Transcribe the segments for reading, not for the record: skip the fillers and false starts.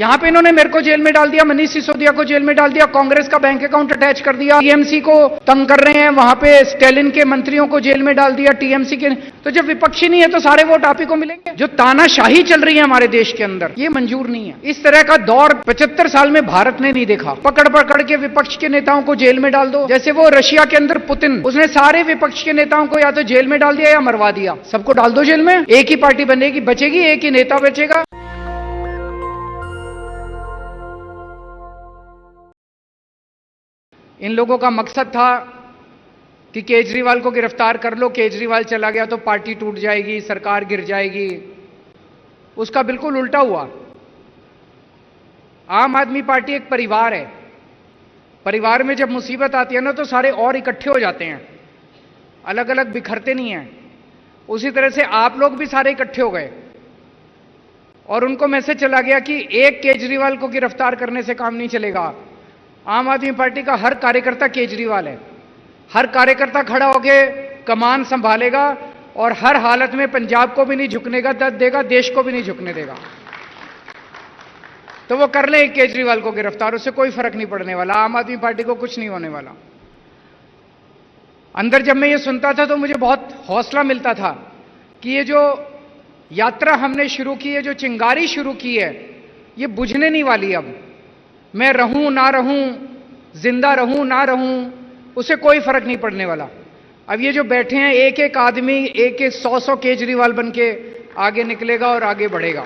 यहां पे इन्होंने मेरे को जेल में डाल दिया, मनीष सिसोदिया को जेल में डाल दिया, कांग्रेस का बैंक अकाउंट अटैच कर दिया, टीएमसी को तंग कर रहे हैं, वहां पे स्टालिन के मंत्रियों को जेल में डाल दिया, टीएमसी के। तो जब विपक्षी नहीं है तो सारे वोट आप ही को मिलेंगे। जो तानाशाही चल रही है हमारे देश के अंदर, ये मंजूर नहीं है। इस तरह का दौर 75 साल में भारत ने नहीं देखा। पकड़ पकड़ के विपक्ष के नेताओं को जेल में डाल दो, जैसे वो रशिया के अंदर पुतिन, उसने सारे विपक्ष के नेताओं को या तो जेल में डाल दिया या मरवा दिया। सबको डाल दो जेल में, एक ही पार्टी बनेगी, बचेगी, एक ही नेता बचेगा। इन लोगों का मकसद था कि केजरीवाल को गिरफ्तार कर लो, केजरीवाल चला गया तो पार्टी टूट जाएगी, सरकार गिर जाएगी। उसका बिल्कुल उल्टा हुआ। आम आदमी पार्टी एक परिवार है। परिवार में जब मुसीबत आती है ना तो सारे और इकट्ठे हो जाते हैं, अलग अलग बिखरते नहीं हैं। उसी तरह से आप लोग भी सारे इकट्ठे हो गए और उनको मैसेज चला गया कि एक केजरीवाल को गिरफ्तार करने से काम नहीं चलेगा। आम आदमी पार्टी का हर कार्यकर्ता केजरीवाल है। हर कार्यकर्ता खड़ा होकर कमान संभालेगा और हर हालत में पंजाब को भी नहीं झुकने का देगा, देश को भी नहीं झुकने देगा। तो वो कर ले केजरीवाल को गिरफ्तार, उससे कोई फर्क नहीं पड़ने वाला, आम आदमी पार्टी को कुछ नहीं होने वाला। अंदर जब मैं ये सुनता था तो मुझे बहुत हौसला मिलता था कि ये जो यात्रा हमने शुरू की है, जो चिंगारी शुरू की है, ये बुझने नहीं वाली। अब मैं रहूं ना रहूं, जिंदा रहूं ना रहूं, उसे कोई फर्क नहीं पड़ने वाला। अब ये जो बैठे हैं, एक एक आदमी एक एक 100 केजरीवाल बन के आगे निकलेगा और आगे बढ़ेगा।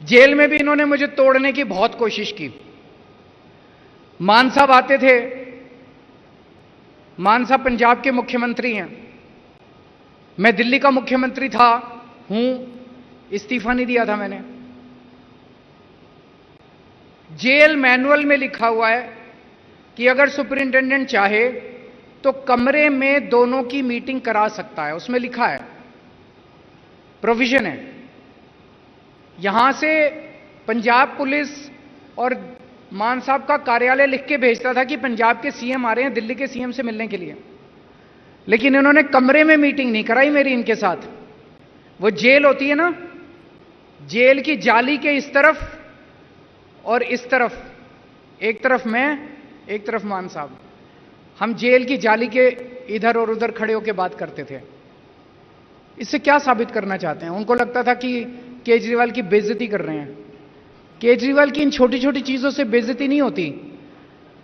जेल में भी इन्होंने मुझे तोड़ने की बहुत कोशिश की। मान साहब आते थे, मान साहब पंजाब के मुख्यमंत्री हैं, मैं दिल्ली का मुख्यमंत्री था, हूं, इस्तीफा नहीं दिया था मैंने। जेल मैनुअल में लिखा हुआ है कि अगर सुपरिंटेंडेंट चाहे तो कमरे में दोनों की मीटिंग करा सकता है, उसमें लिखा है, प्रोविजन है। यहां से पंजाब पुलिस और मान साहब का कार्यालय लिख के भेजता था कि पंजाब के सीएम आ रहे हैं दिल्ली के सीएम से मिलने के लिए, लेकिन इन्होंने कमरे में मीटिंग नहीं कराई मेरी इनके साथ। वो जेल होती है ना, जेल की जाली के इस तरफ और इस तरफ, एक तरफ मैं, एक तरफ मान साहब, हम जेल की जाली के इधर और उधर खड़े होकर बात करते थे। इससे क्या साबित करना चाहते हैं? उनको लगता था कि केजरीवाल की बेइज्जती कर रहे हैं। केजरीवाल की इन छोटी छोटी चीजों से बेइज्जती नहीं होती।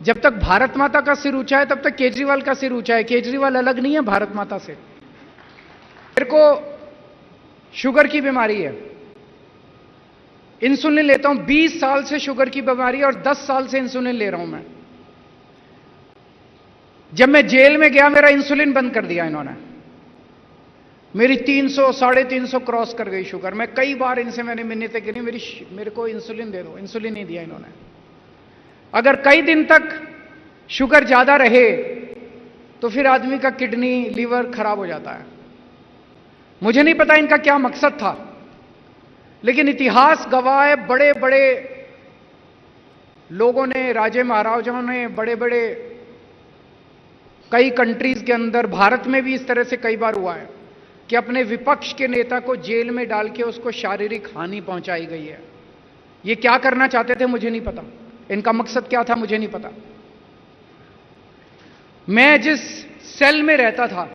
जब तक भारत माता का सिर ऊंचा है तब तक केजरीवाल का सिर ऊंचा है। केजरीवाल अलग नहीं है भारत माता से। मेरे को शुगर की बीमारी है, इंसुलिन लेता हूं, 20 साल से शुगर की बीमारी है और 10 साल से इंसुलिन ले रहा हूं मैं। जब मैं जेल में गया मेरा इंसुलिन बंद कर दिया इन्होंने। मेरी 300 350 क्रॉस कर गई शुगर। मैं कई बार इनसे मैंने मिन्नतें की, मेरे को इंसुलिन दे दो, इंसुलिन नहीं दिया इन्होंने। अगर कई दिन तक शुगर ज्यादा रहे तो फिर आदमी का किडनी लीवर खराब हो जाता है। मुझे नहीं पता इनका क्या मकसद था, लेकिन इतिहास गवाह है, बड़े बड़े लोगों ने, राजे महाराजाओं ने, बड़े बड़े कई कंट्रीज के अंदर, भारत में भी इस तरह से कई बार हुआ है कि अपने विपक्ष के नेता को जेल में डाल के उसको शारीरिक हानि पहुंचाई गई है। ये क्या करना चाहते थे मुझे नहीं पता, इनका मकसद क्या था मुझे नहीं पता। मैं जिस सेल में रहता था,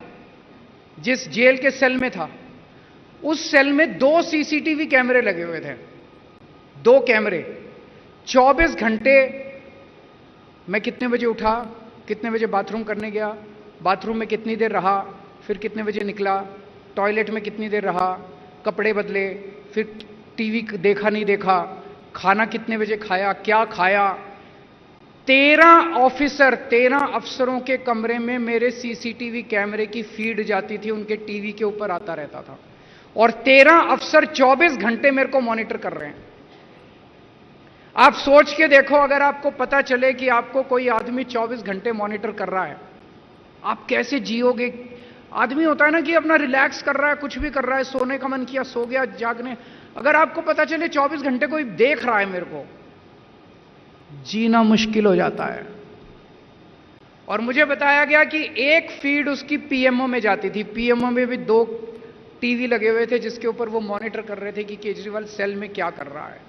जिस जेल के सेल में था, उस सेल में 2 सीसीटीवी कैमरे लगे हुए थे। 2 कैमरे, 24 घंटे मैं कितने बजे उठा, कितने बजे बाथरूम करने गया, बाथरूम में कितनी देर रहा, फिर कितने बजे निकला, टॉयलेट में कितनी देर रहा, कपड़े बदले, फिर टीवी देखा नहीं देखा, खाना कितने बजे खाया, क्या खाया। 13 ऑफिसर, 13 अफसरों के कमरे में मेरे सीसीटीवी कैमरे की फीड जाती थी, उनके टीवी के ऊपर आता रहता था। और 13 अफसर 24 घंटे मेरे को मॉनिटर कर रहे हैं। आप सोच के देखो, अगर आपको पता चले कि आपको कोई आदमी 24 घंटे मॉनिटर कर रहा है, आप कैसे जियोगे? आदमी होता है ना कि अपना रिलैक्स कर रहा है, कुछ भी कर रहा है, सोने का मन किया सो गया, जागने, अगर आपको पता चले 24 घंटे कोई देख रहा है मेरे को, जीना मुश्किल हो जाता है। और मुझे बताया गया कि एक फीड उसकी पीएमओ में जाती थी, पीएमओ में भी 2 टीवी लगे हुए थे जिसके ऊपर वो मॉनिटर कर रहे थे कि केजरीवाल सेल में क्या कर रहा है।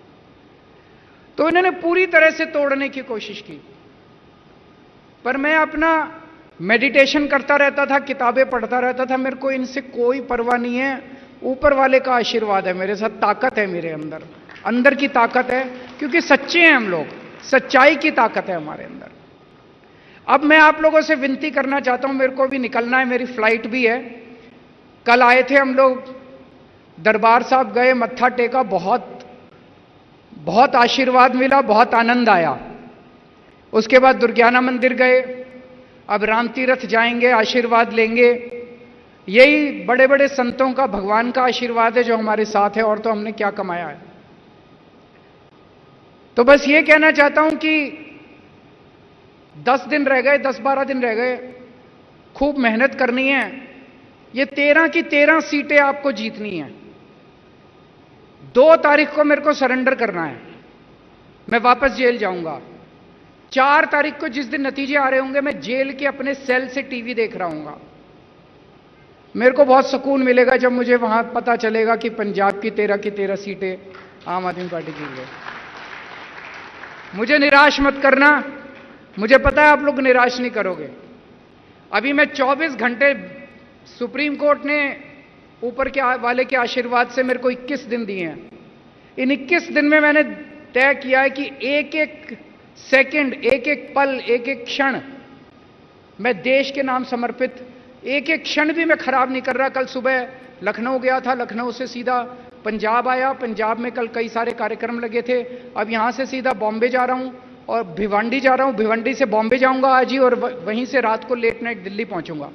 तो इन्होंने पूरी तरह से तोड़ने की कोशिश की, पर मैं अपना मेडिटेशन करता रहता था, किताबें पढ़ता रहता था, मेरे को इनसे कोई परवाह नहीं है। ऊपर वाले का आशीर्वाद है मेरे साथ, ताकत है मेरे अंदर, अंदर की ताकत है, क्योंकि सच्चे हैं हम लोग, सच्चाई की ताकत है हमारे अंदर। अब मैं आप लोगों से विनती करना चाहता हूं, मेरे को भी निकलना है, मेरी फ्लाइट भी है। कल आए थे हम लोग, दरबार साहब गए, मत्था टेका, बहुत आशीर्वाद मिला, बहुत आनंद आया। उसके बाद दुर्गाना मंदिर गए, अब राम तीर्थ जाएंगे, आशीर्वाद लेंगे। यही बड़े बड़े संतों का, भगवान का आशीर्वाद है जो हमारे साथ है, और तो हमने क्या कमाया है। तो बस ये कहना चाहता हूं कि 10 दिन रह गए, 10-12 दिन रह गए, खूब मेहनत करनी है। ये 13 की 13 सीटें आपको जीतनी है। 2 तारीख को मेरे को सरेंडर करना है, मैं वापस जेल जाऊंगा। 4 तारीख को जिस दिन नतीजे आ रहे होंगे, मैं जेल के अपने सेल से टीवी देख रहा हूंगा। मेरे को बहुत सुकून मिलेगा जब मुझे वहां पता चलेगा कि पंजाब की 13 की 13 सीटें आम आदमी पार्टी की है। मुझे निराश मत करना, मुझे पता है आप लोग निराश नहीं करोगे। अभी मैं 24 घंटे, सुप्रीम कोर्ट ने ऊपर के वाले के आशीर्वाद से मेरे को 21 दिन दिए हैं। इन 21 दिन में मैंने तय किया है कि एक एक सेकंड, एक एक पल, एक एक क्षण मैं देश के नाम समर्पित, एक एक क्षण भी मैं खराब नहीं कर रहा। कल सुबह लखनऊ गया था, लखनऊ से सीधा पंजाब आया, पंजाब में कल कई सारे कार्यक्रम लगे थे। अब यहां से सीधा बॉम्बे जा रहा हूं और भिवंडी जा रहा हूं, भिवंडी से बॉम्बे जाऊंगा आज ही, और वहीं से रात को लेट नाइट दिल्ली पहुंचूंगा।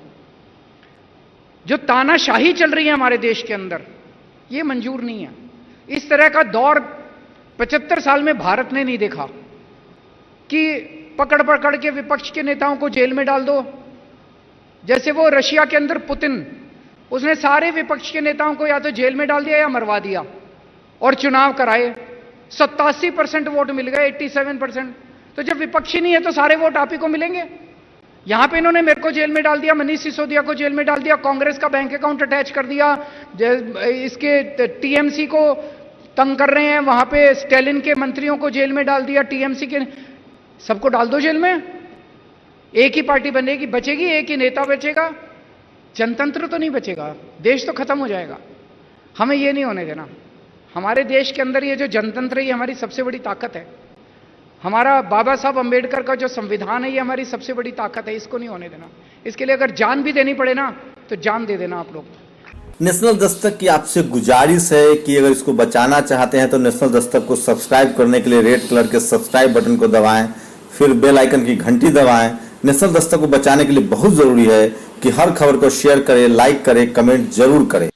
जो तानाशाही चल रही है हमारे देश के अंदर, ये मंजूर नहीं है। इस तरह का दौर 75 साल में भारत ने नहीं देखा कि पकड़ पकड़ के विपक्ष के नेताओं को जेल में डाल दो। जैसे वो रशिया के अंदर पुतिन, उसने सारे विपक्ष के नेताओं को या तो जेल में डाल दिया या मरवा दिया, और चुनाव कराए। 87% वोट मिल गए, 87%। तो जब विपक्षी नहीं है तो सारे वोट आप ही को मिलेंगे। यहां पे इन्होंने मेरे को जेल में डाल दिया, मनीष सिसोदिया को जेल में डाल दिया, कांग्रेस का बैंक अकाउंट अटैच कर दिया, इसके टीएमसी को तंग कर रहे हैं, वहां पे स्टैलिन के मंत्रियों को जेल में डाल दिया, टीएमसी के सबको डाल दो जेल में। एक ही पार्टी बनेगी, बचेगी, एक ही नेता बचेगा, जनतंत्र तो नहीं बचेगा, देश तो खत्म हो जाएगा। हमें ये नहीं होने देना। हमारे देश के अंदर ये जो जनतंत्र है, ये हमारी सबसे बड़ी ताकत है। हमारा बाबा साहब अंबेडकर का जो संविधान है, ये हमारी सबसे बड़ी ताकत है, इसको नहीं होने देना। इसके लिए अगर जान भी देनी पड़े ना, तो जान दे देना आप लोग। नेशनल दस्तक की आपसे गुजारिश है कि अगर इसको बचाना चाहते हैं तो नेशनल दस्तक को सब्सक्राइब करने के लिए रेड कलर के सब्सक्राइब बटन को दबाएं, फिर बेल आइकन की घंटी दबाएं। नेशनल दस्तक को बचाने के लिए बहुत जरूरी है कि हर खबर को शेयर करें, लाइक करें, कमेंट जरूर करें।